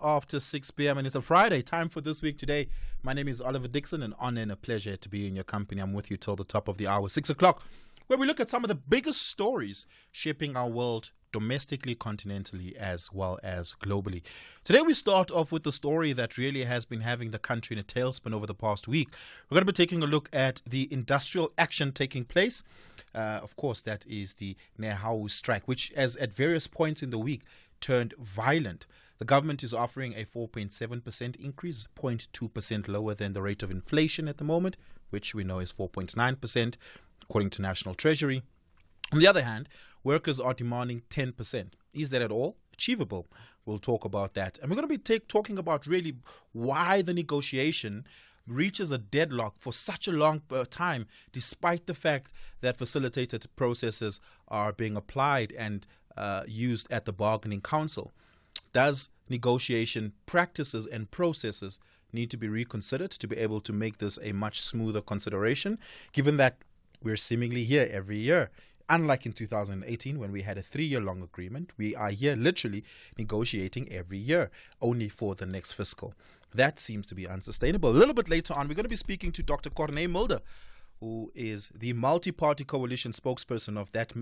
After 6 p.m. and it's a Friday. Time for This Week Today. My name is Oliver Dickson, an honor and a pleasure to be in your company. I'm with you till the top of the hour, 6 o'clock, where we look at some of the biggest stories shaping our world domestically, continentally, as well as globally. Today we start off with the story that really has been having the country in a tailspin over the past week. We're going to be taking a look at the industrial action taking place. Of course, that is the Nehawu strike, which has at various points in the week turned violent. The government is offering a 4.7% increase, 0.2% lower than the rate of inflation at the moment, which we know is 4.9%, according to National Treasury. On the other hand, workers are demanding 10%. Is that at all achievable? We'll talk about that. And we're going to be talking about really why the negotiation reaches a deadlock for such a long time, despite the fact that facilitated processes are being applied and used at the bargaining council. Does negotiation practices and processes need to be reconsidered to be able to make this a much smoother consideration, given that we're seemingly here every year? Unlike in 2018, when we had a 3-year-long agreement, we are here literally negotiating every year, only for the next fiscal. That seems to be unsustainable. A little bit later on, we're going to be speaking to Dr. Corné Mulder, who is the multi-party coalition spokesperson of that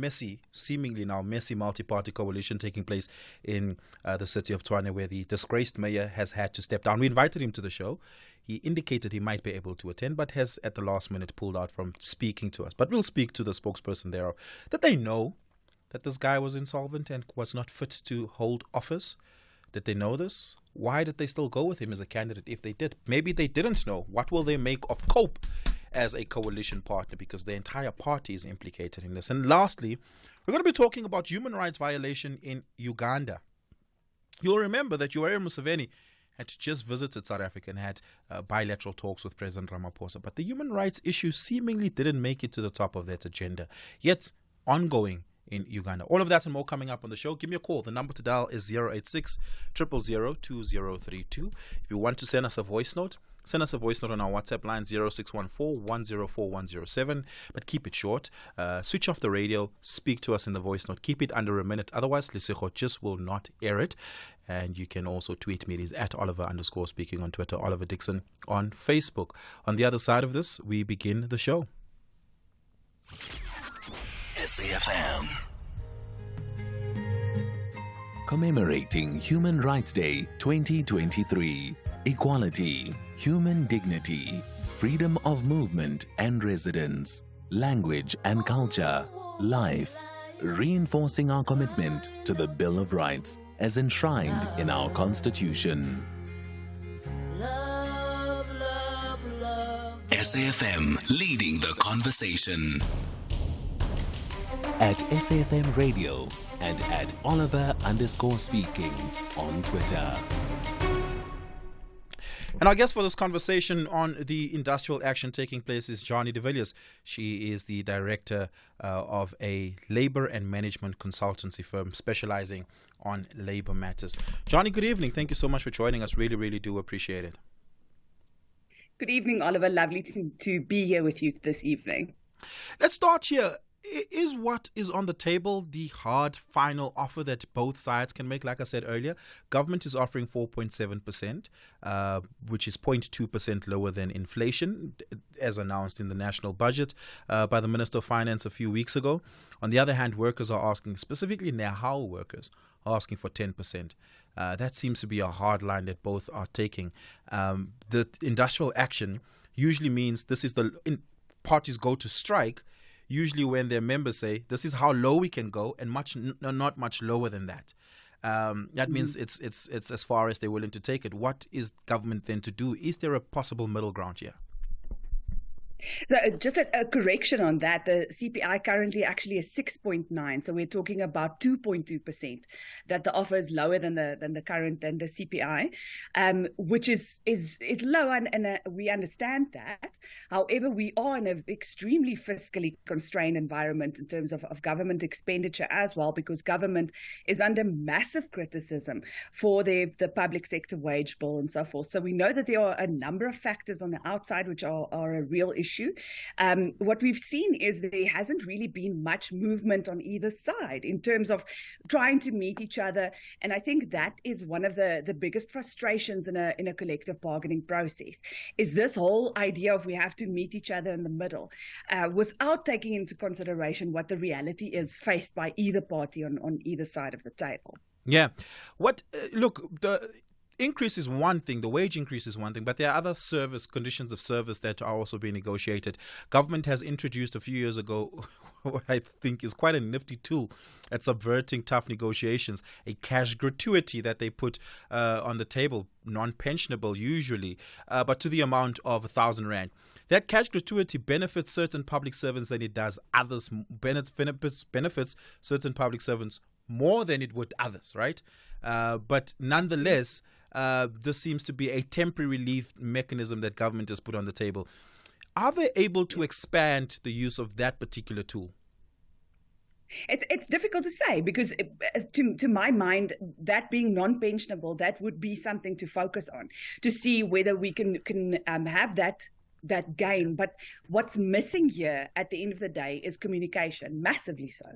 seemingly now messy multi-party coalition taking place in the city of Tshwane, where the disgraced mayor has had to step down. We invited him to the show. He indicated he might be able to attend, but has at the last minute pulled out from speaking to us. But we'll speak to the spokesperson thereof, that they know that this guy was insolvent and was not fit to hold office. Did they know this? Why did they still go with him as a candidate if they did? Maybe they didn't know. What will they make of COPE as a coalition partner, because the entire party is implicated in this? And lastly, we're going to be talking about human rights violation in Uganda. You'll remember that Yoweri Museveni had just visited South Africa and had bilateral talks with President Ramaphosa, but the human rights issue seemingly didn't make it to the top of that agenda, yet ongoing in Uganda. All of that and more coming up on the show. Give me a call. The number to dial is 086 000 2032. If you want to send us a voice note, send us a voice note on our WhatsApp line 0614 104 107, but keep it short. Switch off the radio, speak to us in the voice note. Keep it under a minute, otherwise Lisego just will not air it. And you can also tweet me. It is at Oliver_speaking on Twitter, Oliver Dickson on Facebook. On the other side of this, we begin the show. SAfm. Commemorating Human Rights Day 2023. Equality, human dignity, freedom of movement and residence, language and culture, life, reinforcing our commitment to the Bill of Rights as enshrined in our Constitution. Love, love, love. SAfm leading the conversation. At SAfm Radio and at Oliver_speaking on Twitter. And our guest for this conversation on the industrial action taking place is Johnny de Villiers. She is the director of a labor and management consultancy firm specializing on labor matters. Johnny, good evening. Thank you so much for joining us. Really, really do appreciate it. Good evening, Oliver. Lovely to be here with you this evening. Let's start here. Is what is on the table the hard final offer that both sides can make? Like I said earlier, government is offering 4.7%, which is 0.2% lower than inflation, as announced in the national budget by the Minister of Finance a few weeks ago. On the other hand, workers are asking, specifically Nehawu workers, are asking for 10%. That seems to be a hard line that both are taking. The industrial action usually means this is parties go to strike, usually when their members say, this is how low we can go, and not much lower than that. That means it's as far as they're willing to take it. What is government then to do? Is there a possible middle ground here? So just a correction on that, the CPI currently actually is 6.9. So we're talking about 2.2%, that the offer is lower than the CPI, which is low, and we understand that. However, we are in an extremely fiscally constrained environment in terms of government expenditure as well, because government is under massive criticism for the public sector wage bill and so forth. So we know that there are a number of factors on the outside which are a real issue issue. What we've seen is that there hasn't really been much movement on either side in terms of trying to meet each other. And I think that is one of the biggest frustrations in a collective bargaining process, is this whole idea of we have to meet each other in the middle without taking into consideration what the reality is faced by either party on either side of the table. Yeah. Look, the increase is one thing, the wage increase is one thing, but there are other conditions of service that are also being negotiated. Government has introduced a few years ago what I think is quite a nifty tool at subverting tough negotiations, a cash gratuity that they put on the table, non-pensionable usually, but to the amount of 1,000 rand. That cash gratuity benefits certain public servants than it does others, benefits certain public servants more than it would others, right? But nonetheless, this seems to be a temporary relief mechanism that government has put on the table. Are they able to expand the use of that particular tool? It's difficult to say, because to my mind, that being non-pensionable, that would be something to focus on, to see whether we can have that gain. But what's missing here at the end of the day is communication, massively so,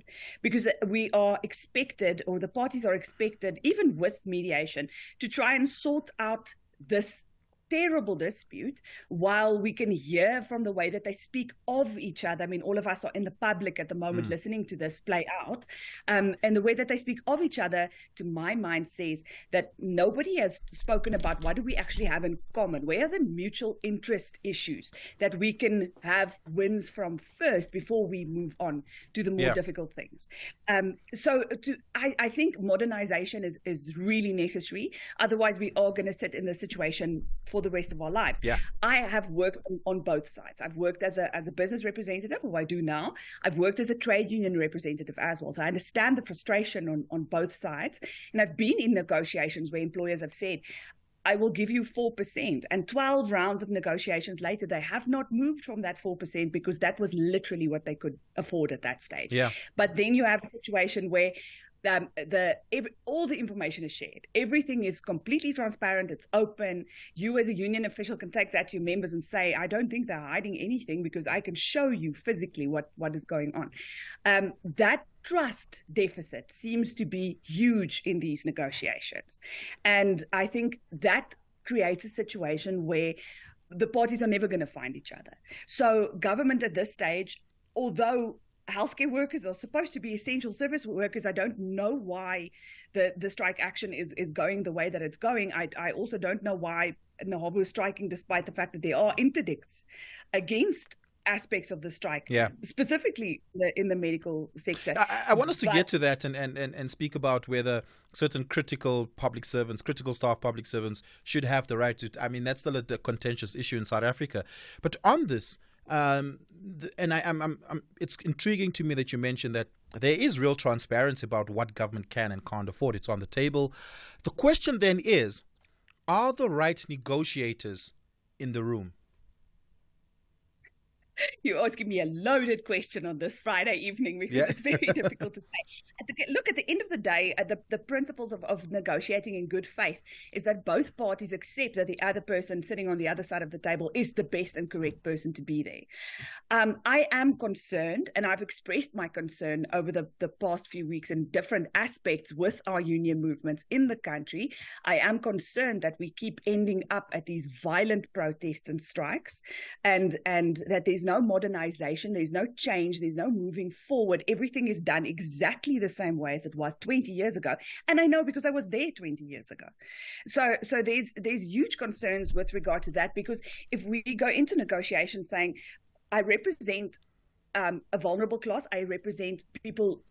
because we are expected, or the parties are expected, even with mediation, to try and sort out this terrible dispute while we can hear from the way that they speak of each other. I mean, all of us are in the public at the moment listening to this play out, and the way that they speak of each other, to my mind, says that nobody has spoken about what do we actually have in common, where are the mutual interest issues that we can have wins from first before we move on to the more difficult things. I think modernization is really necessary. Otherwise, we are going to sit in this situation for the rest of our lives. I have worked on both sides. I've worked as a business representative, who I do now. I've worked as a trade union representative as well. So I understand the frustration on both sides. And I've been in negotiations where employers have said, I will give you 4%. And 12 rounds of negotiations later, they have not moved from that 4% because that was literally what they could afford at that stage. But then you have a situation where all the information is shared. Everything is completely transparent. It's open. You as a union official can take that to your members and say, I don't think they're hiding anything because I can show you physically what is going on. That trust deficit seems to be huge in these negotiations. And I think that creates a situation where the parties are never going to find each other. So government at this stage, although healthcare workers are supposed to be essential service workers, I don't know why the strike action is going the way that it's going. I also don't know why Nahabu is striking, despite the fact that there are interdicts against aspects of the strike, specifically in the medical sector. I want us to get to that and speak about whether certain critical staff public servants should have the right to, I mean, that's still a contentious issue in South Africa. But on this, it's intriguing to me that you mentioned that there is real transparency about what government can and can't afford. It's on the table. The question then is, are the right negotiators in the room? You're asking me a loaded question on this Friday evening, because it's very difficult to say. Look, at the end of the day, the principles of negotiating in good faith is that both parties accept that the other person sitting on the other side of the table is the best and correct person to be there. I am concerned, and I've expressed my concern over the past few weeks in different aspects with our union movements in the country. I am concerned that we keep ending up at these violent protests and strikes, and that there's no modernization, there's no change, there's no moving forward. Everything is done exactly the same way as it was 20 years ago. And I know because I was there 20 years ago. So there's huge concerns with regard to that, because if we go into negotiations saying, I represent a vulnerable class, I represent people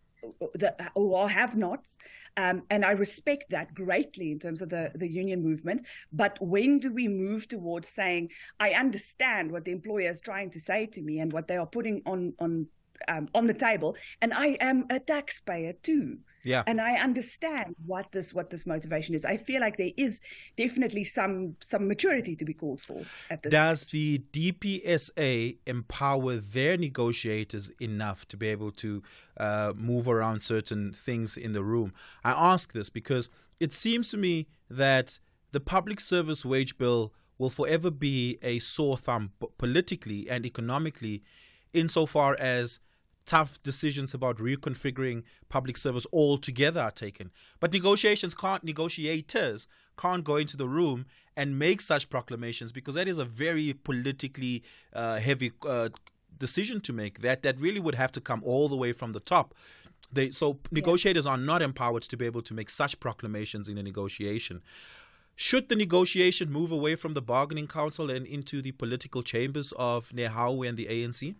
who are have-nots, and I respect that greatly in terms of the union movement. But when do we move towards saying, I understand what the employer is trying to say to me and what they are putting on the table, and I am a taxpayer too. And I understand what this motivation is. I feel like there is definitely some maturity to be called for at this Does stage. the DPSA empower their negotiators enough to be able to move around certain things in the room? I ask this because it seems to me that the public service wage bill will forever be a sore thumb politically and economically, insofar as tough decisions about reconfiguring public service altogether are taken. But negotiators can't go into the room and make such proclamations, because that is a very politically heavy decision to make. That really would have to come all the way from the top. Negotiators are not empowered to be able to make such proclamations in a negotiation. Should the negotiation move away from the bargaining council and into the political chambers of Nehawu and the ANC?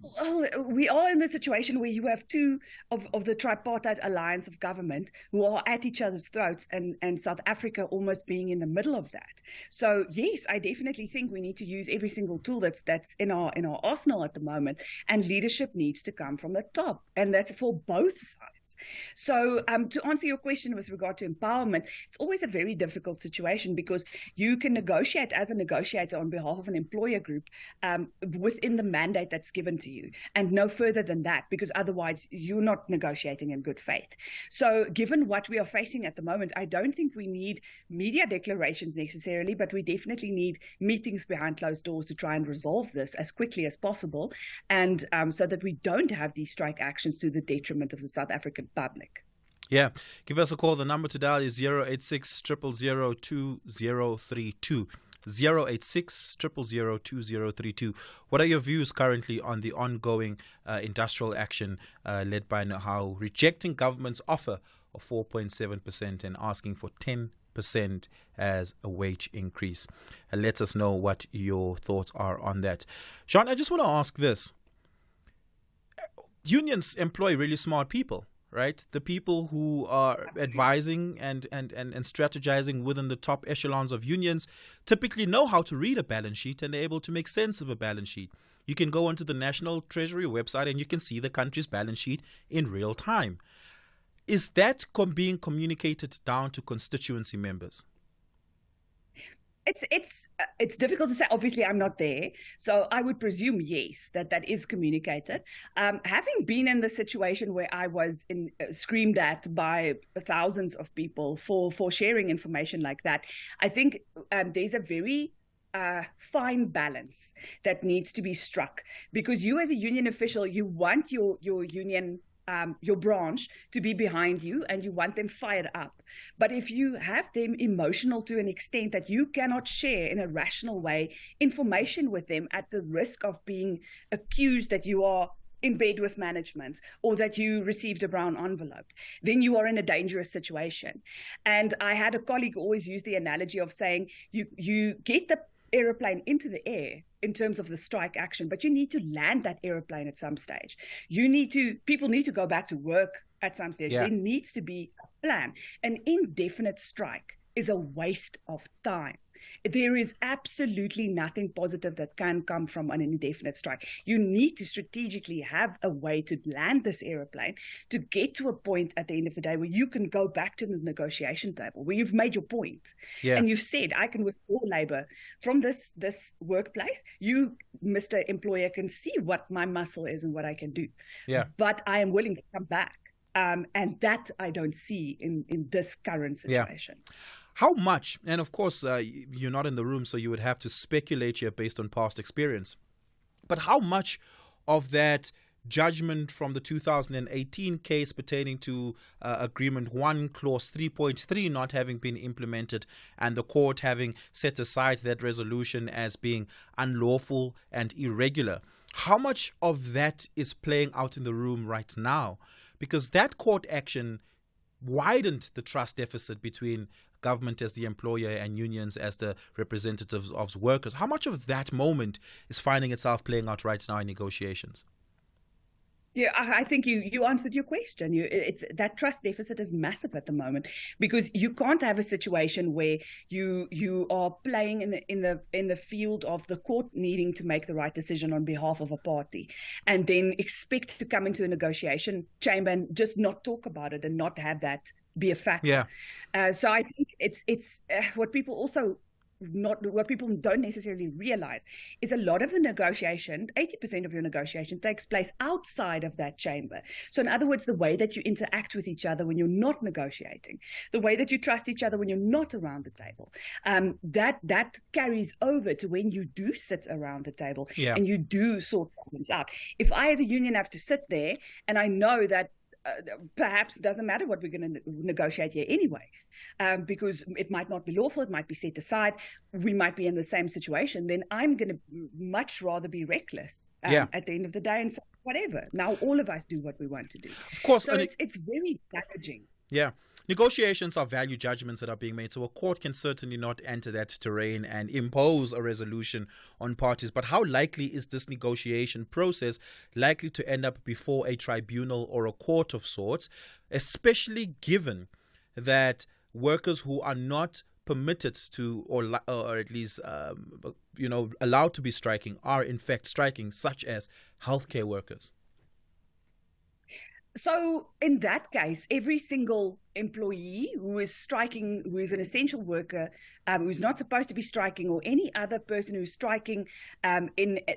Well, we are in the situation where you have two of the tripartite alliance of government who are at each other's throats, and South Africa almost being in the middle of that. So yes, I definitely think we need to use every single tool that's in our arsenal at the moment, and leadership needs to come from the top, and that's for both sides. So to answer your question with regard to empowerment, it's always a very difficult situation, because you can negotiate as a negotiator on behalf of an employer group within the mandate that's given to you, and no further than that, because otherwise you're not negotiating in good faith. So given what we are facing at the moment, I don't think we need media declarations necessarily, but we definitely need meetings behind closed doors to try and resolve this as quickly as possible, and so that we don't have these strike actions to the detriment of the South African public. Yeah, give us a call. The number to dial is 086 000 2032. 086 000 2032. What are your views currently on the ongoing industrial action led by Nehawu, rejecting government's offer of 4.7% and asking for 10% as a wage increase? Let us know what your thoughts are on that. Jean, I just want to ask this. Unions employ really smart people, right? The people who are advising and strategizing within the top echelons of unions typically know how to read a balance sheet, and they're able to make sense of a balance sheet. You can go onto the National Treasury website and you can see the country's balance sheet in real time. Is that being communicated down to constituency members? It's difficult to say. Obviously, I'm not there, so I would presume yes, that is communicated. Having been in the situation where I was screamed at by thousands of people for sharing information like that, I think there's a very fine balance that needs to be struck, because you as a union official, you want your union, your branch, to be behind you, and you want them fired up. But if you have them emotional to an extent that you cannot share in a rational way information with them, at the risk of being accused that you are in bed with management or that you received a brown envelope, then you are in a dangerous situation. And I had a colleague who always used the analogy of saying, you get the aeroplane into the air in terms of the strike action, but you need to land that aeroplane at some stage. People need to go back to work at some stage. There needs to be a plan. An indefinite strike is a waste of time. There is absolutely nothing positive that can come from an indefinite strike. You need to strategically have a way to land this aeroplane to get to a point at the end of the day where you can go back to the negotiation table, where you've made your point. And you've said, I can withdraw labor from this workplace. You, Mr. Employer, can see what my muscle is and what I can do. But I am willing to come back. And that I don't see in this current situation. How much, and of course, you're not in the room, so you would have to speculate here based on past experience, but how much of that judgment from the 2018 case pertaining to Agreement 1, Clause 3.3 not having been implemented, and the court having set aside that resolution as being unlawful and irregular, how much of that is playing out in the room right now? Because that court action widened the trust deficit between government as the employer and unions as the representatives of workers. How much of that moment is finding itself playing out right now in negotiations? Yeah, I think you answered your question. That trust deficit is massive at the moment, because you can't have a situation where you are playing in the field of the court needing to make the right decision on behalf of a party, and then expect to come into a negotiation chamber and just not talk about it and not have that be a factor. So I think it's what people also what people don't necessarily realize is a lot of the negotiation, 80% of your negotiation takes place outside of that chamber. So in other words, the way that you interact with each other when you're not negotiating, the way that you trust each other when you're not around the table, that carries over to when you do sit around the table and you do sort problems out. If I as a union have to sit there and I know that perhaps it doesn't matter what we're going to negotiate here anyway, because it might not be lawful, it might be set aside, we might be in the same situation, then I'm going to much rather be reckless at the end of the day and say, whatever. Now all of us do what we want to do. Of course. So it's very damaging. Yeah. Negotiations are value judgments that are being made, so a court can certainly not enter that terrain and impose a resolution on parties. But how likely is this negotiation process likely to end up before a tribunal or a court of sorts, especially given that workers who are not permitted to, or at least allowed to be striking, are in fact striking, such as healthcare workers? So in that case, every single employee who is striking, who is an essential worker, who's not supposed to be striking, or any other person who's striking,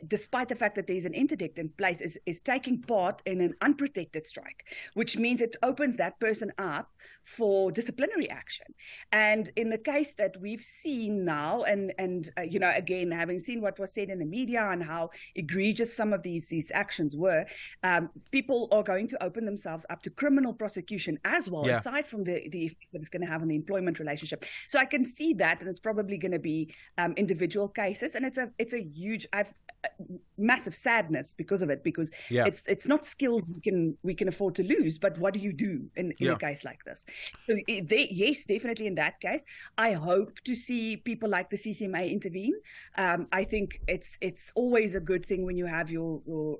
despite the fact that there's an interdict in place, is taking part in an unprotected strike, which means it opens that person up for disciplinary action. And in the case that we've seen now, and again, having seen what was said in the media and how egregious some of these actions were, people are going to open themselves up to criminal prosecution as well, aside from the effect that it's going to have on the employment relationship. So I can see that, and it's probably going to be individual cases, and it's a huge, massive sadness because of it, because it's not skills we can afford to lose, but what do you do in a case like this? So yes, definitely in that case, I hope to see people like the CCMA intervene. I think it's always a good thing when you have your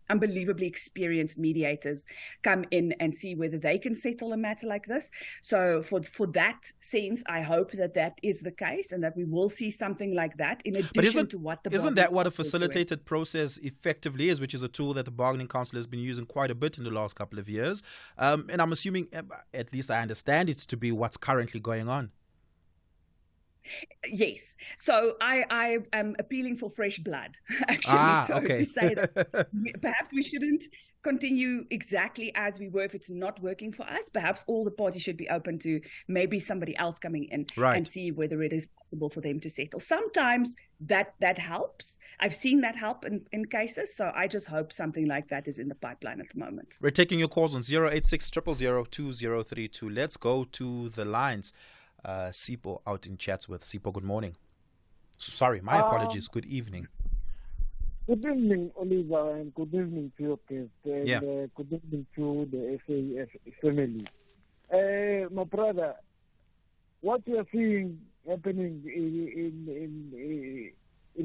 unbelievably experienced mediators come in and see whether they can settle a matter like this. So for that sense, I hope that is the case, and that we will see something like that in addition to what the isn't that what a facilitated process effectively is, which is a tool that the bargaining council has been using quite a bit in the last couple of years, and I'm assuming, at least I understand it to be what's currently going on. Yes. So I am appealing for fresh blood, actually. To say that perhaps we shouldn't continue exactly as we were if it's not working for us. Perhaps all the parties should be open to maybe somebody else coming in and see whether it is possible for them to settle. Sometimes that helps. I've seen that help in cases. So I just hope something like that is in the pipeline at the moment. We're taking your calls on 086 000 2032. Let's go to the lines. Sipo out in Chatsworth. Sipo, good morning. Sorry, my apologies. Good evening. Good evening, Oliver, and good evening to your guest, and good evening to the SAF family. My brother, what you are seeing happening in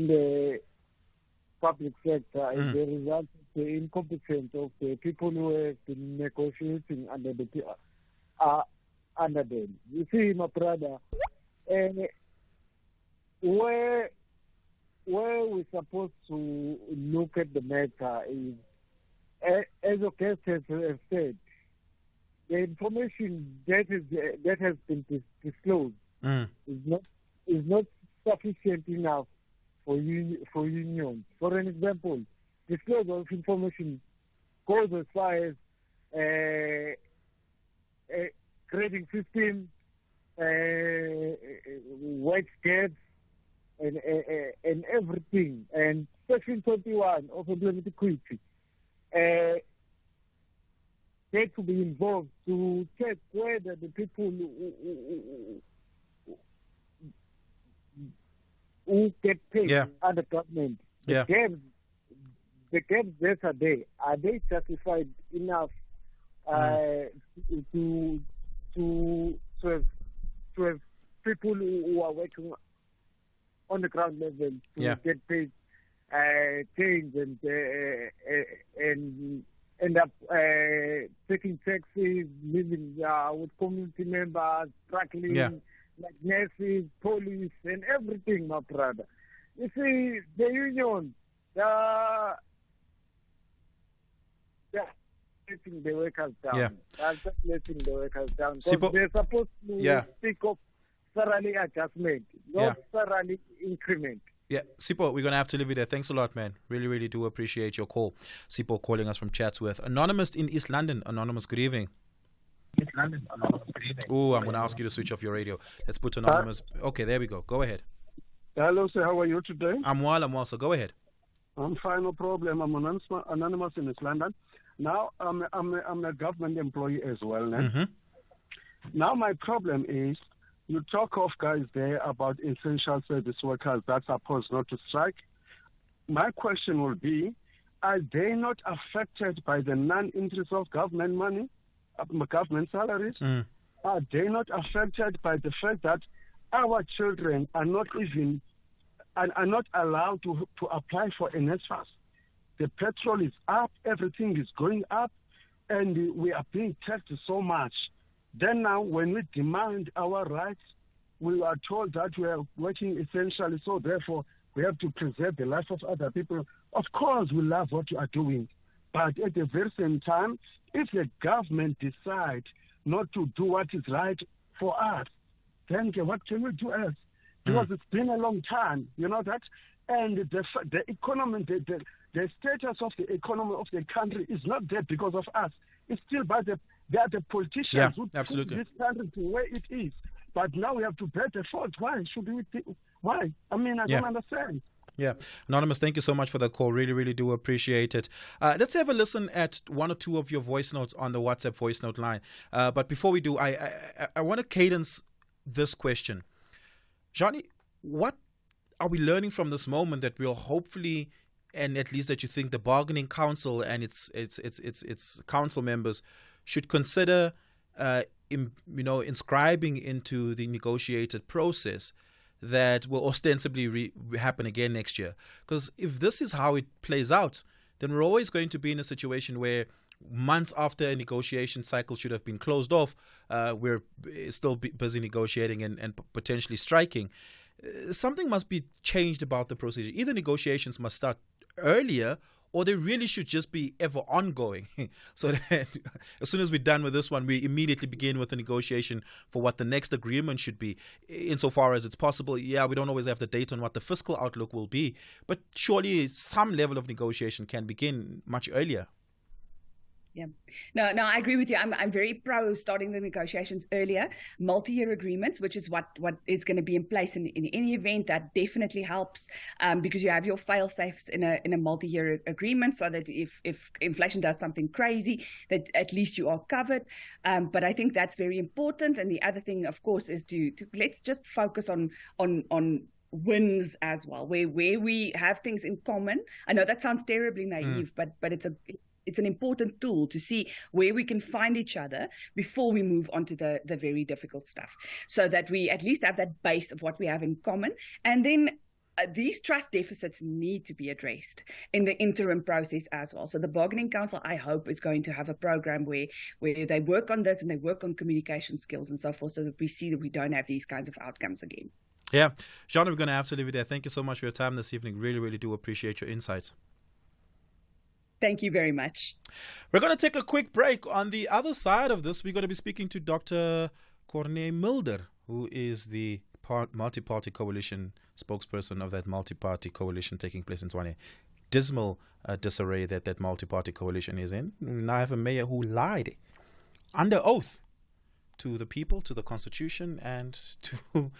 the public sector is the result of the incompetence of the people who have been negotiating under them. You see, my brother, where we're supposed to look at the matter is, as your guest has said, the information that has been disclosed is not sufficient enough for unions. For an example, disclosure of information goes as far as grading system, wage gaps, and everything. And Section 21 of employment equity need to be involved to check whether the people who get paid under government, the gaps that are they justified enough to have people who are working on the ground level to get paid change and end up taking taxis, living with community members, struggling like nurses, police, and everything, my brother. You see, the union, they're letting the workers down. They're just letting the workers down. They're supposed to speak of salary adjustment, not salary increment. Yeah, Sipo, we're going to have to leave it there. Thanks a lot, man. Really, really do appreciate your call. Sipo calling us from Chatsworth. Anonymous in East London. Anonymous, good evening. East London, Anonymous, good evening. Oh, I'm going to ask you to switch off your radio. Let's put Anonymous. Okay, there we go. Go ahead. Hello, sir. How are you today? I'm well, so go ahead. I'm fine, no problem. I'm anonymous in East London. Now, I'm a government employee as well. Mm-hmm. Now, my problem is, you talk of guys there about essential service workers that are supposed not to strike. My question will be, are they not affected by the non-interest of government money, government salaries? Are they not affected by the fact that our children are not even are not allowed to apply for NSFAS? The petrol is up, everything is going up, and we are being taxed so much. Then now, when we demand our rights, we are told that we are working essentially, so therefore we have to preserve the life of other people. Of course, we love what you are doing, but at the very same time, if the government decides not to do what is right for us, then what can we do else? Because it's been a long time, you know that? And the economy, the status of the economy of the country is not there because of us. It's still by they are the politicians who took this country to where it is. But now we have to bear the fault. Why should we? Why? I mean, I don't understand. Yeah. Anonymous, thank you so much for the call. Really, really do appreciate it. Let's have a listen at one or two of your voice notes on the WhatsApp voice note line. But before we do, I want to cadence this question. Johnny, what are we learning from this moment that we'll hopefully, and at least that you think the bargaining council and its council members should consider inscribing into the negotiated process that will ostensibly happen again next year? Because if this is how it plays out, then we're always going to be in a situation where months after a negotiation cycle should have been closed off, we're still busy negotiating and potentially striking. Something must be changed about the procedure. Either negotiations must start earlier, or they really should just be ever ongoing. So that as soon as we're done with this one, we immediately begin with the negotiation for what the next agreement should be, insofar as it's possible. Yeah, we don't always have the date on what the fiscal outlook will be, but surely some level of negotiation can begin much earlier. Yeah, no, I agree with you. I'm very pro starting the negotiations earlier. Multi-year agreements, which is what is going to be in place in any event, that definitely helps because you have your fail-safes in a multi-year agreement, so that if inflation does something crazy, that at least you are covered. But I think that's very important. And the other thing, of course, is to let's just focus on wins as well, where we have things in common. I know that sounds terribly naive, but it's an important tool to see where we can find each other before we move on to the very difficult stuff, so that we at least have that base of what we have in common. And then these trust deficits need to be addressed in the interim process as well. So the Bargaining Council, I hope, is going to have a program where they work on this and they work on communication skills and so forth, so that we see that we don't have these kinds of outcomes again. Yeah. Jean, we're going to have to leave it there. Thank you so much for your time this evening. Really, really do appreciate your insights. Thank you very much. We're going to take a quick break. On the other side of this, we're going to be speaking to Dr. Corné Mulder, who is the multi-party coalition spokesperson of that multi-party coalition taking place in Tshwane. Dismal disarray that multi-party coalition is in. Now I have a mayor who lied under oath to the people, to the constitution, and to,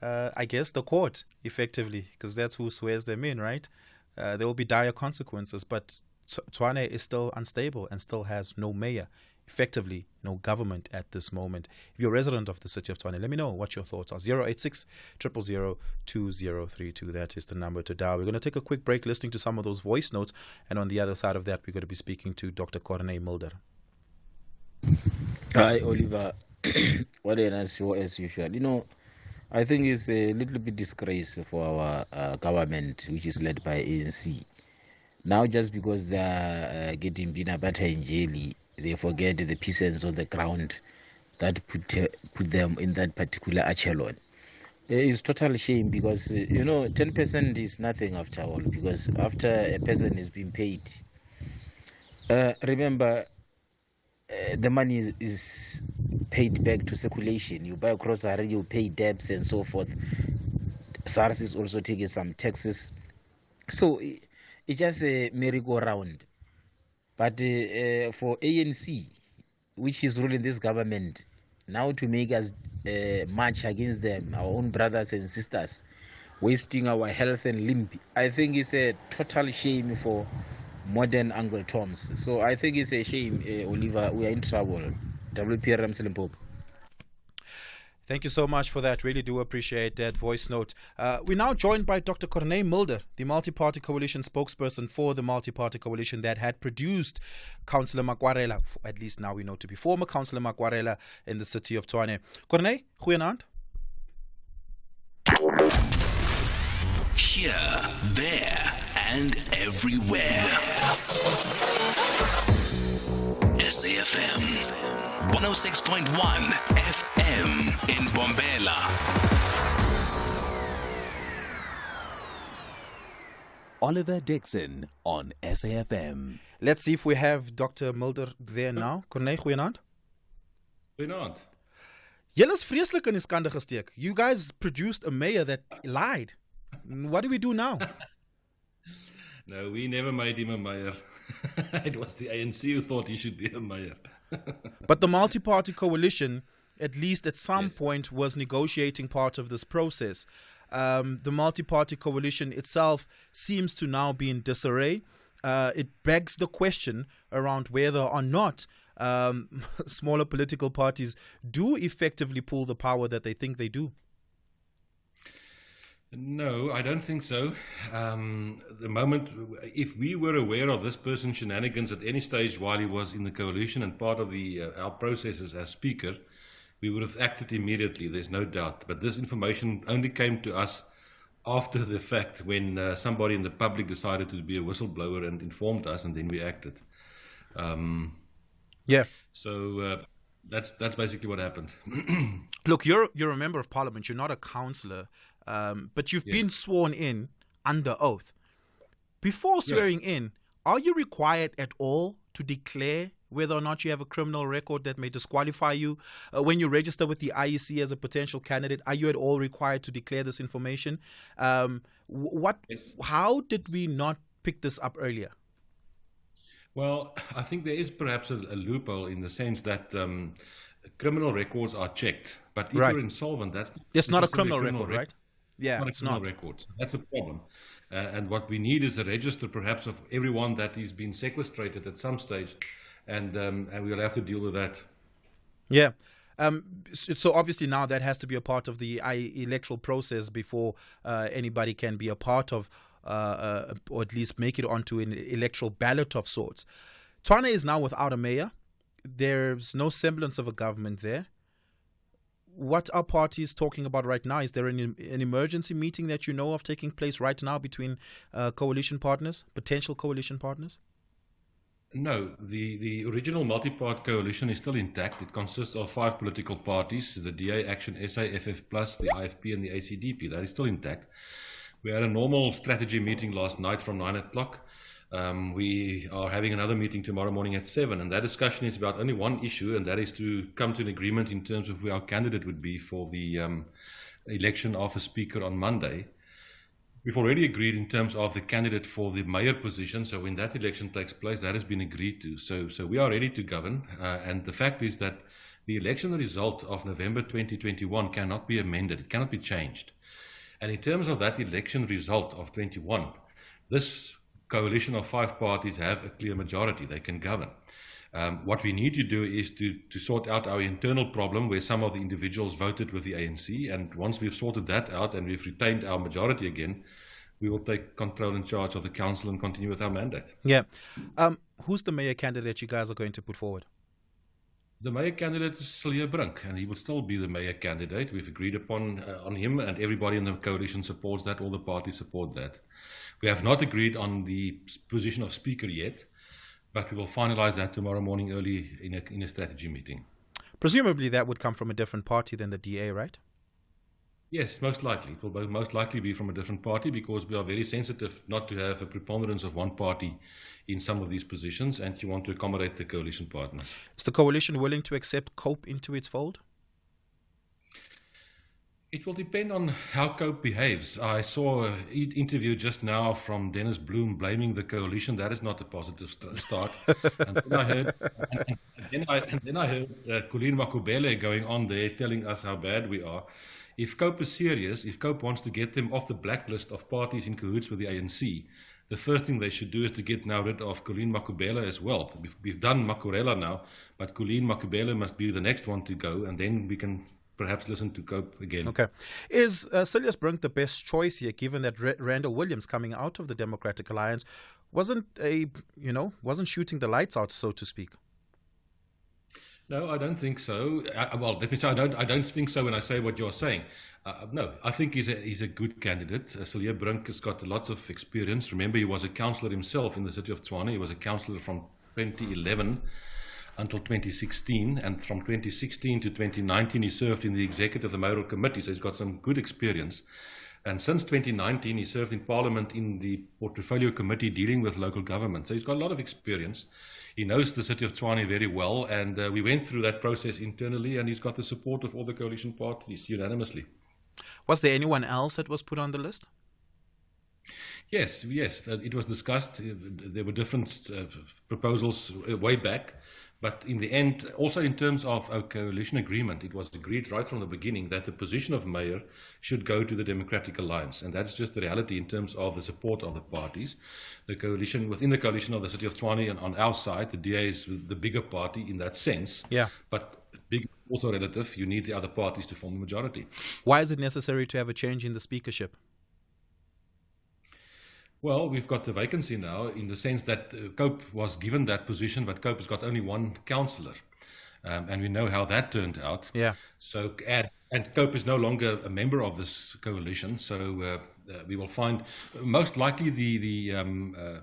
I guess, the court, effectively, because that's who swears them in, right? There will be dire consequences, but Tshwane is still unstable and still has no mayor, effectively no government at this moment. If you're a resident of the city of Tshwane, let me know what your thoughts are. 086 000 2032. That is the number to dial. We're going to take a quick break listening to some of those voice notes, and on the other side of that, we're going to be speaking to Dr. Corné Mulder. Hi, Oliver. What a nice show as usual. You know, I think it's a little bit disgrace for our government, which is led by ANC. Now, just because they're getting peanut butter and jelly, they forget the peasants on the ground that put them in that particular echelon. It's total shame because, 10% is nothing after all, because after a person is being paid. Remember, the money is paid back to circulation. You buy a grocery, you pay debts and so forth. SARS is also taking some taxes. So it's just a merry-go-round. But for ANC, which is ruling this government, now to make us march against them, our own brothers and sisters, wasting our health and limb, I think it's a total shame for modern Uncle Toms. So I think it's a shame, Oliver, we are in trouble. WPRM Limpopo. Thank you so much for that. Really do appreciate that voice note. We're now joined by Dr. Corné Mulder, the Multi-Party Coalition spokesperson for the Multi-Party Coalition that had produced Councillor Makwarela, at least now we know to be former Councillor Makwarela in the city of Tshwane. Corné, goeienaand. Here, there, and everywhere. SAfm 106.1 FM in Bombela. Oliver Dickson on SAfm. Let's see if we have Dr. Mulder there now. Corné, goeienaand. Goeienaand. Julle is vreeslik in die skande gesteek. You guys produced a mayor that lied. What do we do now? No, we never made him a mayor. It was the ANC who thought he should be a mayor. But the multi-party coalition, at least at some Yes. point, was negotiating part of this process. The multi-party coalition itself seems to now be in disarray. It begs the question around whether or not smaller political parties do effectively pull the power that they think they do. No, I don't think so. The moment, if we were aware of this person's shenanigans at any stage while he was in the coalition and part of our processes as speaker, we would have acted immediately, there's no doubt. But this information only came to us after the fact when somebody in the public decided to be a whistleblower and informed us, and then we acted. Yeah. So that's basically what happened. Look, you're a member of parliament. You're not a councillor, but you've Yes. been sworn in under oath. Before swearing in, are you required at all to declare whether or not you have a criminal record that may disqualify you? When you register with the IEC as a potential candidate, are you at all required to declare this information? Yes. How did we not pick this up earlier? Well, I think there is perhaps a loophole in the sense that criminal records are checked, but if Right. you're insolvent, that's It's not a necessarily criminal record, right? Yeah, Not a it's criminal not. record. That's a problem. And what we need is a register, perhaps, of everyone that is being sequestrated at some stage, and we'll have to deal with that. Yeah. So obviously now that has to be a part of the electoral process before anybody can be a part of or at least make it onto an electoral ballot of sorts. Tshwane is now without a mayor. There's no semblance of a government there. What are parties talking about right now? Is there an emergency meeting that you know of taking place right now between coalition partners, potential coalition partners? No, the original multi-part coalition is still intact. It consists of 5 political parties, the DA Action SA, FF Plus, the IFP and the ACDP. That is still intact. We had a normal strategy meeting last night from 9 o'clock. We are having another meeting tomorrow morning at 7, and that discussion is about only one issue, and that is to come to an agreement in terms of who our candidate would be for the election of a speaker on Monday. We've already agreed in terms of the candidate for the mayor position, so when that election takes place, that has been agreed to. So we are ready to govern, and the fact is that the election result of November 2021 cannot be amended, it cannot be changed. And in terms of that election result of 21, this coalition of 5 parties have a clear majority, they can govern. What we need to do is to sort out our internal problem where some of the individuals voted with the ANC, and once we've sorted that out and we've retained our majority again, we will take control and charge of the council and continue with our mandate. Yeah. Who's the mayor candidate you guys are going to put forward? The mayor candidate is Silje Brink, and he will still be the mayor candidate. We've agreed upon on him, and everybody in the coalition supports that, all the parties support that. We have not agreed on the position of speaker yet, but we will finalize that tomorrow morning early in a strategy meeting. Presumably that would come from a different party than the DA, right? Yes, most likely. It will most likely be from a different party because we are very sensitive not to have a preponderance of one party in some of these positions, and you want to accommodate the coalition partners. Is the coalition willing to accept COPE into its fold? It will depend on how COPE behaves. I saw an interview just now from Dennis Bloom blaming the coalition. That is not a positive start. And then I heard Colleen Makubele going on there telling us how bad we are. If COPE is serious, if COPE wants to get them off the blacklist of parties in cahoots with the ANC, the first thing they should do is to get now rid of Colleen Makubele as well. We've done Makurela now, but Colleen Makubele must be the next one to go, and then we can perhaps listen to COPE again. Okay. Is Silas Brink the best choice here, given that Randall Williams, coming out of the Democratic Alliance, wasn't shooting the lights out, so to speak? No, I don't think so. Well, let me say, I don't think so when I say what you're saying. No, I think he's a good candidate. Silas Brink has got lots of experience. Remember, he was a councillor himself in the city of Tshwane. He was a councillor from 2011 until 2016, and from 2016 to 2019 he served in the executive of the mayoral committee, so he's got some good experience. And since 2019 he served in parliament in the portfolio committee dealing with local government, so he's got a lot of experience. He knows the city of Tshwane very well, and we went through that process internally, and he's got the support of all the coalition parties unanimously. Was there anyone else that was put on the list? Yes, it was discussed. There were different proposals way back. But in the end, also in terms of a coalition agreement, it was agreed right from the beginning that the position of mayor should go to the Democratic Alliance. And that's just the reality in terms of the support of the parties. The coalition, within the coalition of the city of Tshwane, and on our side, the DA is the bigger party in that sense. Yeah. But big is also relative. You need the other parties to form the majority. Why is it necessary to have a change in the speakership? Well, we've got the vacancy now in the sense that COPE was given that position, but COPE has got only one councillor. And we know how that turned out. Yeah. So, and COPE is no longer a member of this coalition. So we will find, most likely the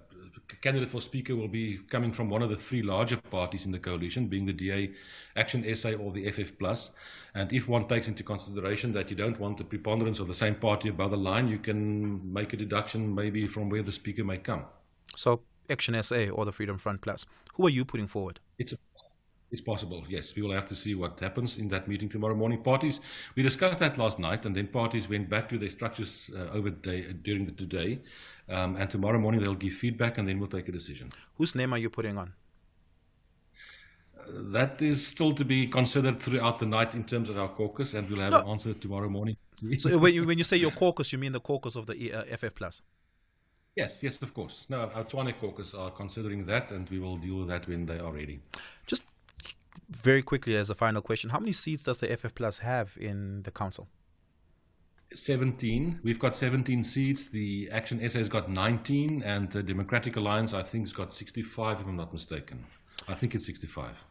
candidate for speaker will be coming from one of the three larger parties in the coalition, being the DA, Action SA, or the FF+. And if one takes into consideration that you don't want the preponderance of the same party above the line, you can make a deduction maybe from where the speaker may come. So Action SA or the Freedom Front Plus. Who are you putting forward? It's possible, yes. We will have to see what happens in that meeting tomorrow morning. Parties, we discussed that last night, and then parties went back to their structures during the day. And tomorrow morning they'll give feedback, and then we'll take a decision. Whose name are you putting on? That is still to be considered throughout the night in terms of our caucus, and we'll have an answer tomorrow morning. So when you say your caucus, you mean the caucus of the FF+? Yes, of course. No, our Tshwane caucus are considering that, and we will deal with that when they are ready. Just very quickly as a final question, how many seats does the FF+ have in the council? 17. We've got 17 seats. The Action SA has got 19, and the Democratic Alliance, I think, has got 65, if I'm not mistaken. I think it's 65.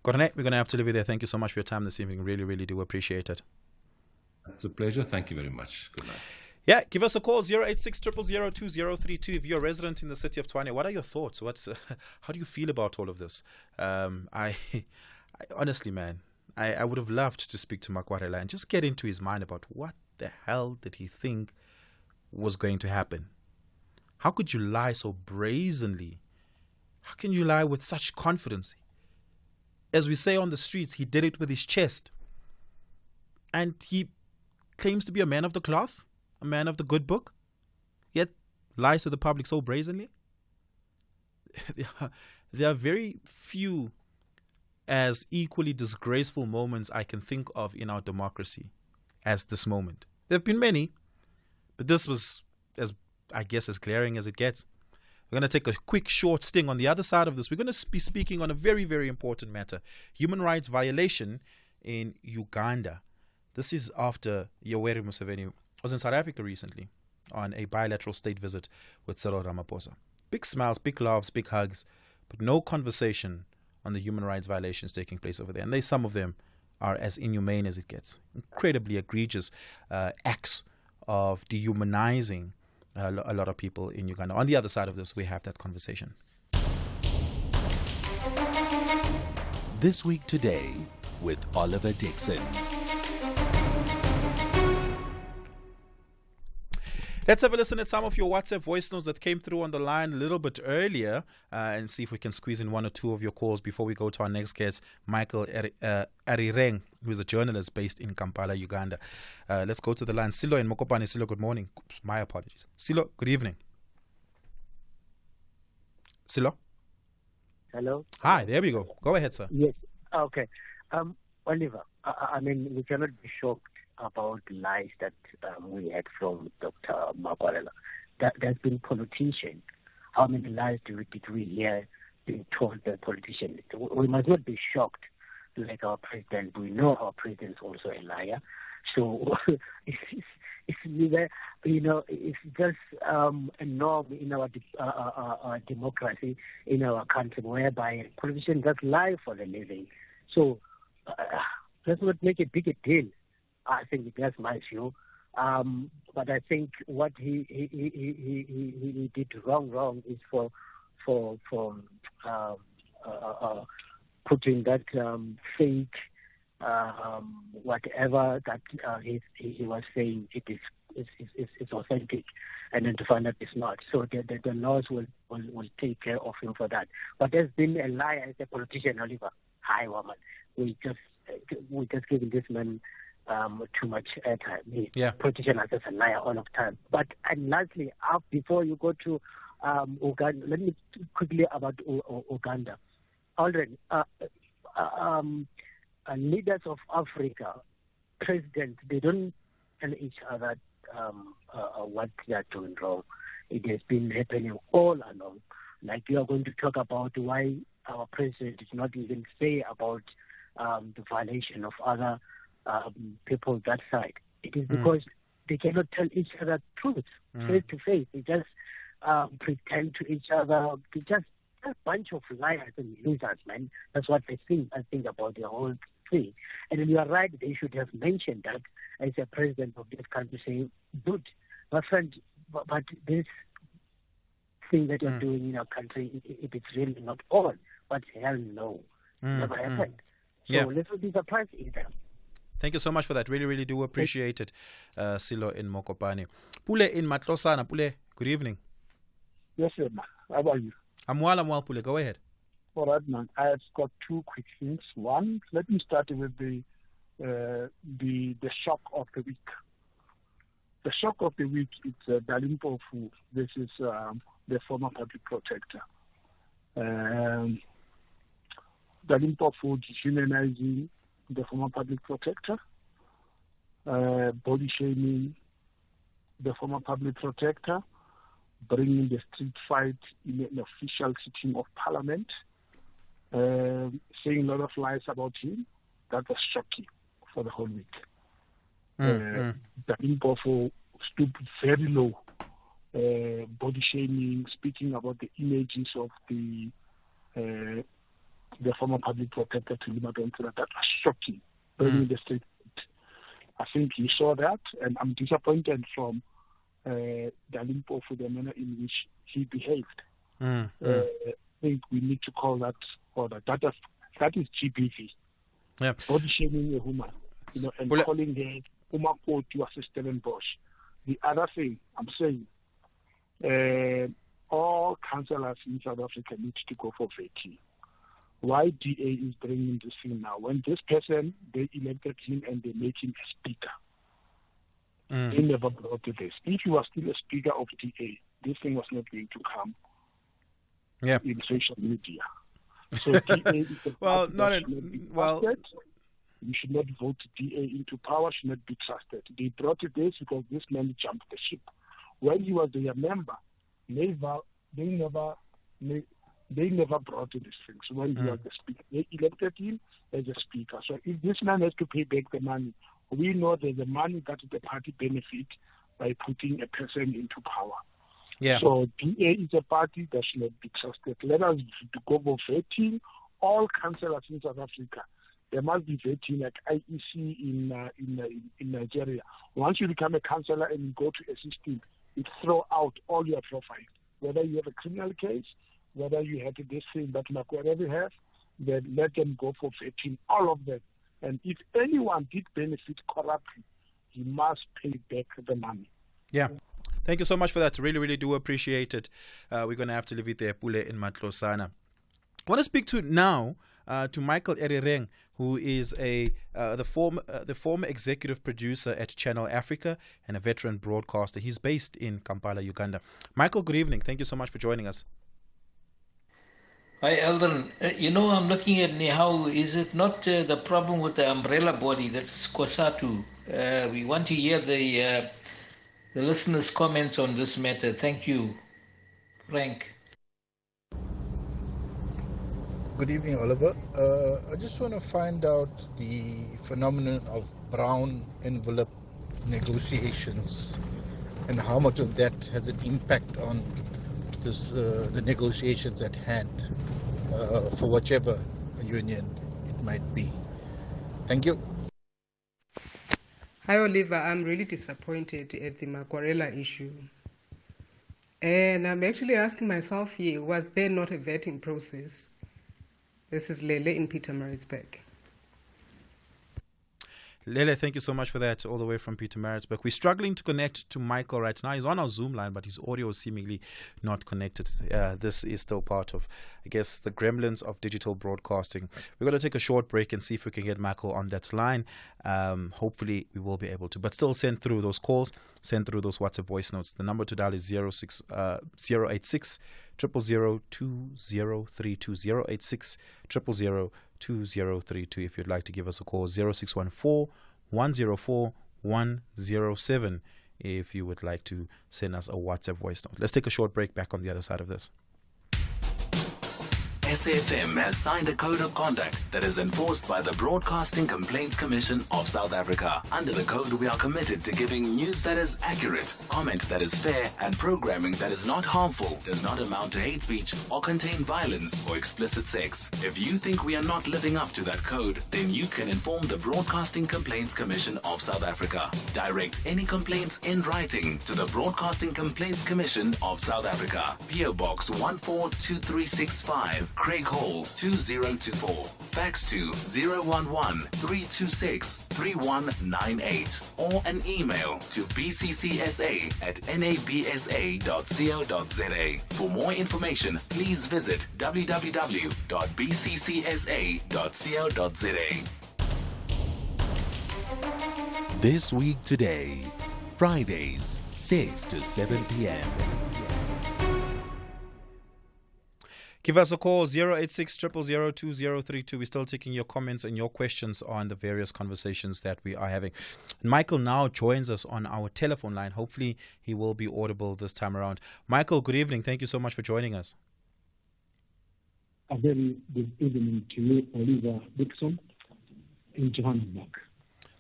Korene, we're going to have to leave you there. Thank you so much for your time this evening. Really, really do appreciate it. It's a pleasure. Thank you very much. Good night. Yeah, give us a call, 086 000 2032. If you're a resident in the city of Tshwane, what are your thoughts? How do you feel about all of this? I honestly, man, I would have loved to speak to Makwarela and just get into his mind about what the hell did he think was going to happen. How could you lie so brazenly? How can you lie with such confidence? As we say on the streets, he did it with his chest. And he claims to be a man of the cloth, a man of the good book, yet lies to the public so brazenly. There are very few as equally disgraceful moments I can think of in our democracy as this moment. There have been many, but this was, as glaring as it gets. We're going to take a quick, short sting. On the other side of this, we're going to be speaking on a very, very important matter. Human rights violation in Uganda. This is after Yoweri Museveni was in South Africa recently on a bilateral state visit with Cyril Ramaphosa. Big smiles, big laughs, big hugs, but no conversation on the human rights violations taking place over there. And some of them are as inhumane as it gets. Incredibly egregious acts of dehumanizing a lot of people in Uganda. On the other side of this, we have that conversation. This Week Today with Oliver Dickson. Let's have a listen at some of your WhatsApp voice notes that came through on the line a little bit earlier and see if we can squeeze in one or two of your calls before we go to our next guest, Michael Arireng, who is a journalist based in Kampala, Uganda. Let's go to the line. Silo in Mokopane. Silo, good morning. Oops, my apologies. Silo, good evening. Silo? Hello? Hi, there we go. Go ahead, sir. Yes. Okay. Oliver, I mean, we cannot be shocked about lies that we had from Dr. Mabarela. There's been politicians. How many lies did we hear being told by politicians? We must not be shocked like our president. We know our president is also a liar. So it's just a norm in our democracy, in our country, whereby politicians just lie for a living. So let's not make a bigger deal. I think that's my view. But I think what he did wrong is for putting that fake whatever that he was saying it's authentic, and then to find out it's not. So the laws will take care of him for that. But there's been a lie as a politician, Oliver. Hi, woman. We just giving this man too much airtime. Politician is just a liar all of the time. But and lastly, before you go to Uganda, let me quickly about Uganda. Already, leaders of Africa, presidents, they don't tell each other what they are doing wrong. It has been happening all along. Like you are going to talk about why our president did not even say about the violation of other people that side. It is because they cannot tell each other truth face to face. They just pretend to each other. They just a bunch of liars and losers, man. That's what I think about the whole thing. And then you are right, they should have mentioned that as a president of this country, saying, good, my friend, but this thing that you're doing in our country, it's really not all. But hell no, never happened. So let's not be surprised either. Thank you so much for that. Really, really do appreciate it, Silo in Mokopane. Pule in Matlosana. Pule, good evening. Yes, sir. How about you? I'm well, Pule. Go ahead. All right, man. I've got two quick things. One, let me start with the shock of the week. The shock of the week is Dalimpofu. This is the former public protector. Dalimpofu dehumanizing the former public protector, body shaming the former public protector, bringing the street fight in an official sitting of parliament, saying a lot of lies about him. That was shocking for the whole week. Dalimpofu stooped very low, body shaming, speaking about the images of the former public protector to Limadontura. That was shocking, bringing the state. I think he saw that, and I'm disappointed from Dalimpofu, the manner in which he behaved. I think we need to call that order. That is GBV. Yeah. Body shaming a woman, and calling her Umakoti to a Stellenbosch. The other thing I'm saying, all councillors in South Africa need to go for vetting. Why DA is bringing this thing now? When this person, they elected him and they made him a speaker. They never brought this. If you are still a speaker of DA, this thing was not going to come in social media. So DA is you should not vote DA into power, should not be trusted. They brought this because this man jumped the ship. When he was their member, they never brought these things when he was the speaker. They elected him as a speaker. So if this man has to pay back the money, we know there's the money that the party benefit by putting a person into power. Yeah. So DA is a party that should not be trusted. Let us go for vetting all councillors in South Africa. There must be vetting like IEC in Nigeria. Once you become a councillor and you go to a system, it throw out all your profiles. Whether you have a criminal case, whether you have this thing that whatever you have, then let them go for vetting, all of them. And if anyone did benefit corruptly, he must pay back the money. Yeah. Thank you so much for that. Really, really do appreciate it. We're going to have to leave it there, Pule in Matlosana. I want to speak to now to Michael Erireng, who is the former executive producer at Channel Africa and a veteran broadcaster. He's based in Kampala, Uganda. Michael, good evening. Thank you so much for joining us. Hi, Eldon. I'm looking at how is it not the problem with the umbrella body, that's COSATU. We want to hear the listeners' comments on this matter. Thank you, Frank. Good evening, Oliver. I just want to find out the phenomenon of brown envelope negotiations and how much of that has an impact on the negotiations at hand for whichever union it might be. Thank you. Hi, Oliver. I'm really disappointed at the Maguarela issue. And I'm actually asking myself here, was there not a vetting process? This is Lele in Pietermaritzburg. Lele, thank you so much for that, all the way from Pietermaritzburg. We're struggling to connect to Michael right now. He's on our Zoom line, but his audio is seemingly not connected. This is still part of, I guess, the gremlins of digital broadcasting. We're going to take a short break and see if we can get Michael on that line. Hopefully, we will be able to. But still, send through those calls, send through those WhatsApp voice notes. The number to dial is 086 000 2032 086 000 2032. If you'd like to give us a call, 0614 104 107 if you would like to send us a WhatsApp voice note. Let's take a short break. Back on the other side of this. SAfm has signed a code of conduct that is enforced by the Broadcasting Complaints Commission of South Africa. Under the code, we are committed to giving news that is accurate, comment that is fair, and programming that is not harmful, does not amount to hate speech, or contain violence or explicit sex. If you think we are not living up to that code, then you can inform the Broadcasting Complaints Commission of South Africa. Direct any complaints in writing to the Broadcasting Complaints Commission of South Africa. PO Box 142365. Craig Hall 2024. Fax to 011-326-3198 or an email to bccsa@nabsa.co.za. For more information, please visit www.bccsa.co.za. This Week Today, Fridays, 6 to 7 p.m. Give us a call, 086 000 2032. We're still taking your comments and your questions on the various conversations that we are having. Michael now joins us on our telephone line. Hopefully he will be audible this time around. Michael, good evening. Thank you so much for joining us. A very good evening to you, Oliver Dickson, in Johannesburg.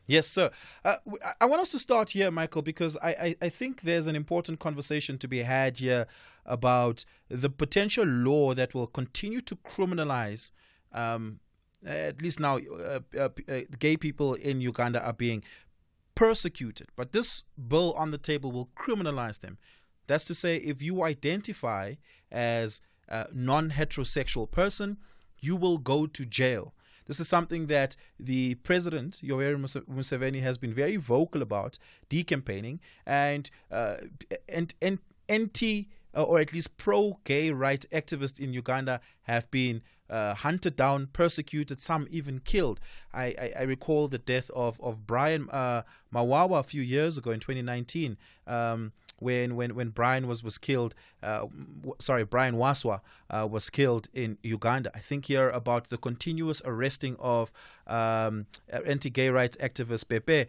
Yes, sir. I want us to start here, Michael, because I think there's an important conversation to be had here about the potential law that will continue to criminalize, at least now, gay people in Uganda are being persecuted. But this bill on the table will criminalize them. That's to say, if you identify as a non-heterosexual person, you will go to jail. This is something that the president, Yoweri Museveni, has been very vocal about, decampaigning, and anti or at least pro-gay rights activists in Uganda have been hunted down, persecuted, some even killed. I recall the death of Brian Mawawa a few years ago in 2019. When Brian was killed, Brian Waswa was killed in Uganda. I think here about the continuous arresting of anti-gay rights activist Pepe.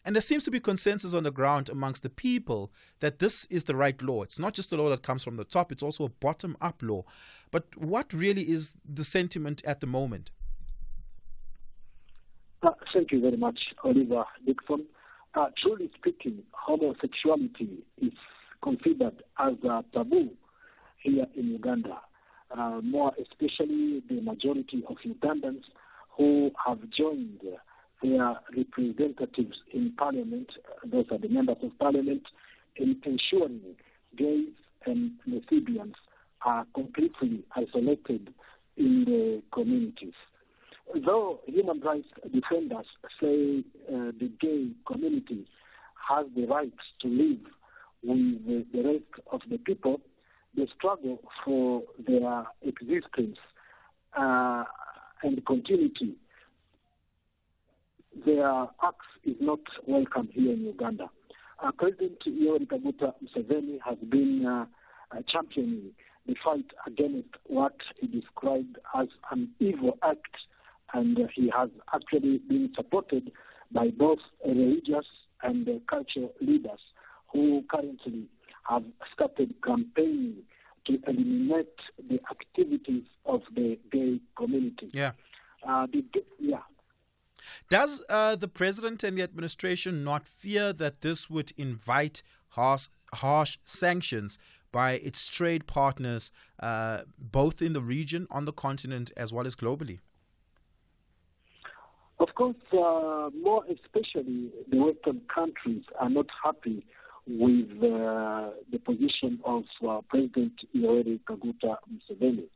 And there seems to be consensus on the ground amongst the people that this is the right law. It's not just a law that comes from the top, it's also a bottom-up law. But what really is the sentiment at the moment? Thank you very much, Oliver Dickson. Truly speaking, homosexuality is considered as a taboo here in Uganda, more especially the majority of Ugandans who have joined their representatives in parliament, those are the members of parliament, in ensuring gays and lesbians are completely isolated in the communities. Though human rights defenders say the gay community has the right to live with the rest of the people, the struggle for their existence and continuity, their acts is not welcome here in Uganda. President Yoweri Kaguta Museveni has been championing the fight against what he described as an evil act, and he has actually been supported by both religious and cultural leaders who currently have started campaigning to eliminate the activities of the gay community. Yeah. Does the president and the administration not fear that this would invite harsh sanctions by its trade partners, both in the region, on the continent, as well as globally? Of course, more especially the Western countries are not happy with the position of President Yoweri Kaguta Museveni.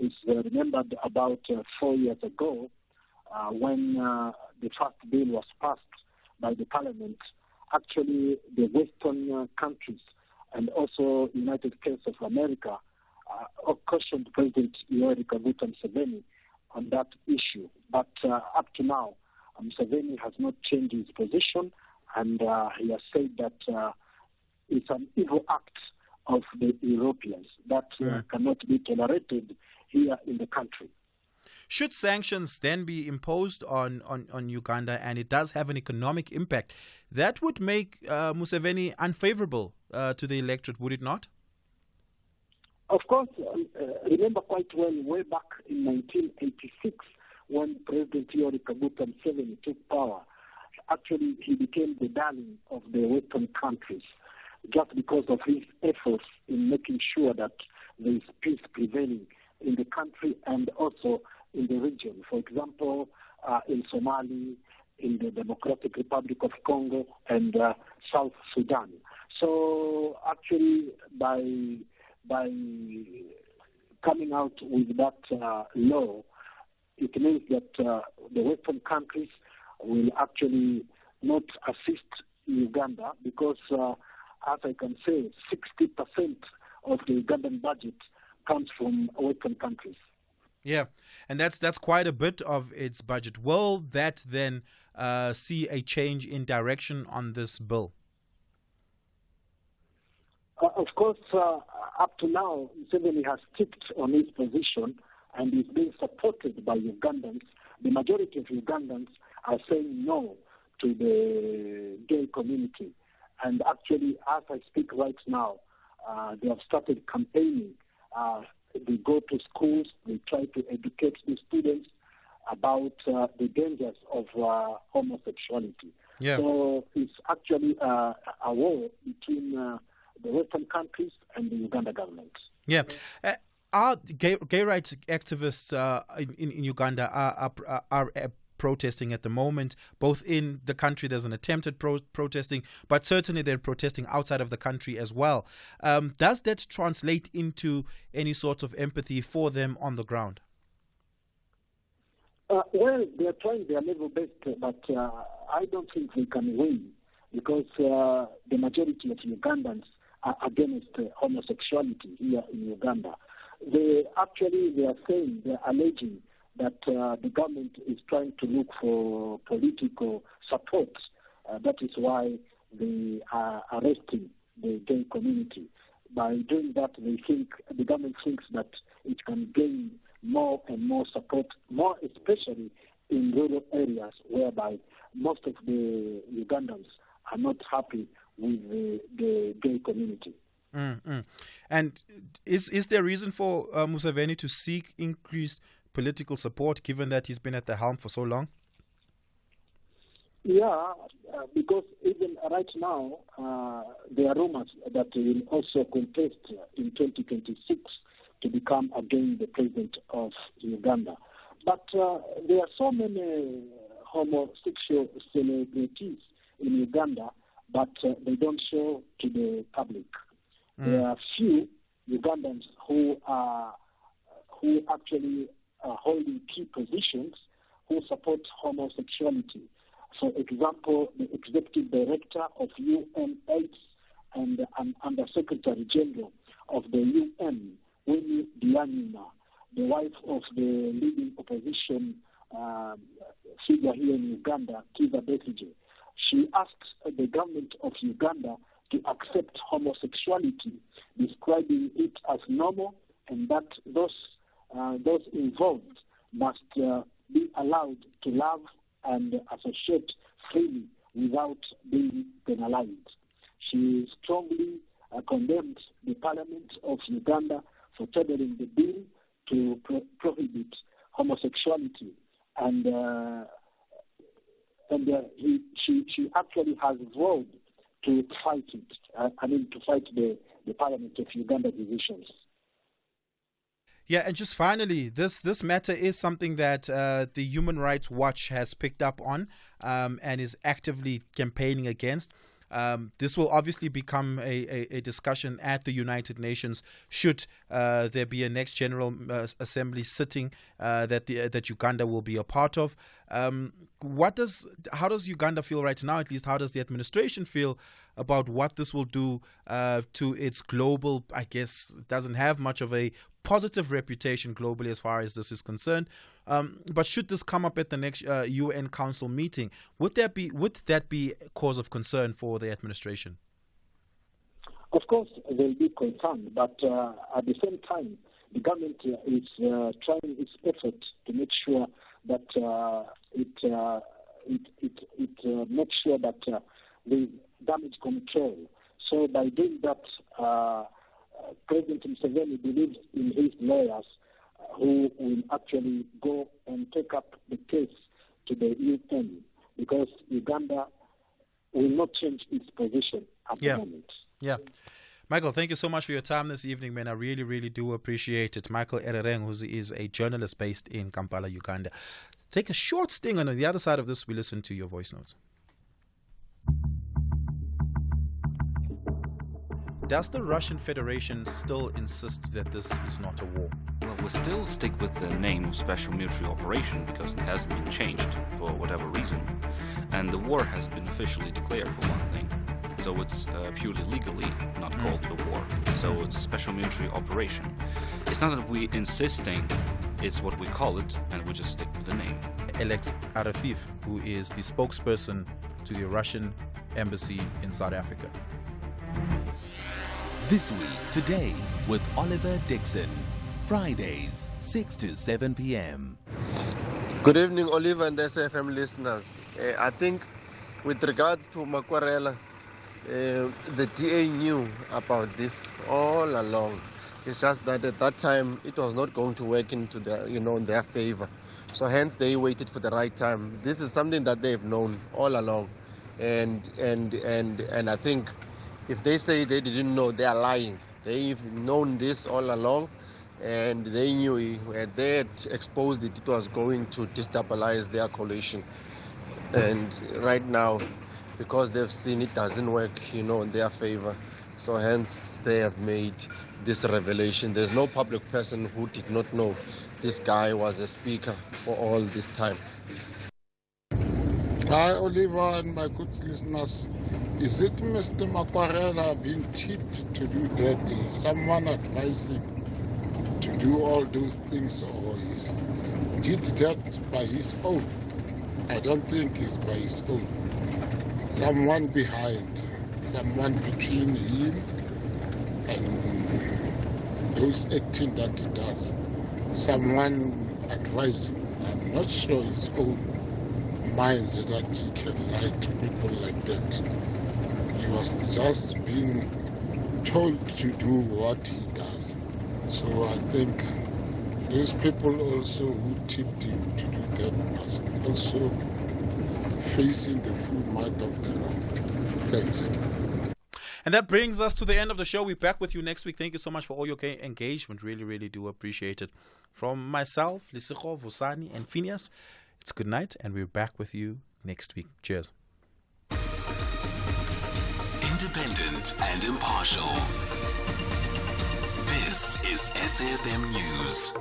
It's remembered about 4 years ago when the first bill was passed by the parliament. Actually, the Western countries and also United States of America cautioned President Yoweri Kaguta Museveni on that issue. But up to now, Museveni has not changed his position, and he has said that it's an evil act of the Europeans that cannot be tolerated here in the country. Should sanctions then be imposed on Uganda, and it does have an economic impact, that would make Museveni unfavorable to the electorate, would it not? Of course, remember quite well, way back in 1986, when President Yoweri Kaguta Museveni took power, actually he became the darling of the Western countries, just because of his efforts in making sure that there is peace prevailing in the country and also in the region. For example, in Somalia, in the Democratic Republic of Congo, and South Sudan. So actually, by coming out with that law, it means that the Western countries will actually not assist Uganda because, as I can say, 60% of the Ugandan budget comes from Western countries. Yeah, and that's quite a bit of its budget. Will that then see a change in direction on this bill? Of course, up to now, Museveni has sticked on his position and is being supported by Ugandans. The majority of Ugandans are saying no to the gay community. And actually, as I speak right now, they have started campaigning. They go to schools, they try to educate the students about the dangers of homosexuality. Yeah. So it's actually a war between the Western countries and the Uganda government. Yeah. Are gay rights activists in Uganda are protesting at the moment? Both in the country, there's an attempt at protesting, but certainly they're protesting outside of the country as well. Does that translate into any sort of empathy for them on the ground? Well, they're trying their level best, but I don't think they can win because the majority of Ugandans are against homosexuality here in Uganda. They are saying, they're alleging that the government is trying to look for political support. That is why they are arresting the gay community. By doing that, the government thinks that it can gain more and more support, more especially in rural areas whereby most of the Ugandans are not happy with the gay community. Mm-hmm. And is there reason for Museveni to seek increased political support, given that he's been at the helm for so long? Yeah, because even right now, there are rumors that he will also contest in 2026 to become again the president of Uganda. But there are so many homosexual celebrities in Uganda, but they don't show to the public. There are few Ugandans who actually are holding key positions who support homosexuality. For example, the executive director of UNAIDS and an Undersecretary General of the UN, Winnie Byanyima, the wife of the leading opposition figure here in Uganda, Kizza Besigye. She asked the government of Uganda to accept homosexuality, describing it as normal, and that those involved must be allowed to love and associate freely without being penalized. She strongly condemned the Parliament of Uganda for tabling the bill to prohibit homosexuality, and she actually has vowed to fight it. To fight the Parliament of Uganda decisions. Yeah, and just finally, this matter is something that the Human Rights Watch has picked up on and is actively campaigning against. This will obviously become a discussion at the United Nations should there be a next General Assembly sitting that Uganda will be a part of. How does Uganda feel right now? At least, how does the administration feel about what this will do to its global, I guess, doesn't have much of a positive reputation globally as far as this is concerned. But should this come up at the next UN Council meeting, would that be cause of concern for the administration? Of course, they'll be concerned, but at the same time, the government is trying its effort to make sure that it makes sure that the damage control. So by doing that, President Museveni believes in his lawyers who will actually go and take up the case to the UN, because Uganda will not change its position at the moment. Yeah. Michael, thank you so much for your time this evening, man. I really, really do appreciate it. Michael Erereng, who is a journalist based in Kampala, Uganda. Take a short sting, and on the other side of this, we listen to your voice notes. Does the Russian Federation still insist that this is not a war? Well, we'll still stick with the name of Special Military Operation because it hasn't been changed for whatever reason. And the war has been officially declared, for one thing. So it's purely legally not called a war. So it's a Special Military Operation. It's not that we're insisting, it's what we call it, and we just stick with the name. Alex Arafif, who is the spokesperson to the Russian embassy in South Africa. This Week Today with Oliver Dickson. Fridays, 6 to 7 p.m. Good evening, Oliver and SAfm listeners. I think with regards to Makwarela, the DA knew about this all along. It's just that at that time it was not going to work into their, in their favor. So hence they waited for the right time. This is something that they've known all along, and I think if they say they didn't know, they are lying. They've known this all along, and they knew when they had exposed it, it was going to destabilize their coalition. And right now, because they've seen it doesn't work, in their favor, so hence they have made this revelation. There's no public person who did not know this guy was a speaker for all this time. Hi, Oliver and my good listeners. Is it Mr. Makwarela being tipped to do that? Someone advised him to do all those things, or he did that by his own? I don't think it's by his own. Someone behind, someone between him and those acting that he does. Someone advised him. I'm not sure his own mind that he can lie to people like that. He was just being told to do what he does. So I think those people also who tipped him to do that must also facing the full might of the law. Thanks. And that brings us to the end of the show. We're back with you next week. Thank you so much for all your engagement. Really, really do appreciate it. From myself, Lisiko, Vusani, and Phineas, it's good night, and we're back with you next week. Cheers. Independent and impartial. This is SAfm News.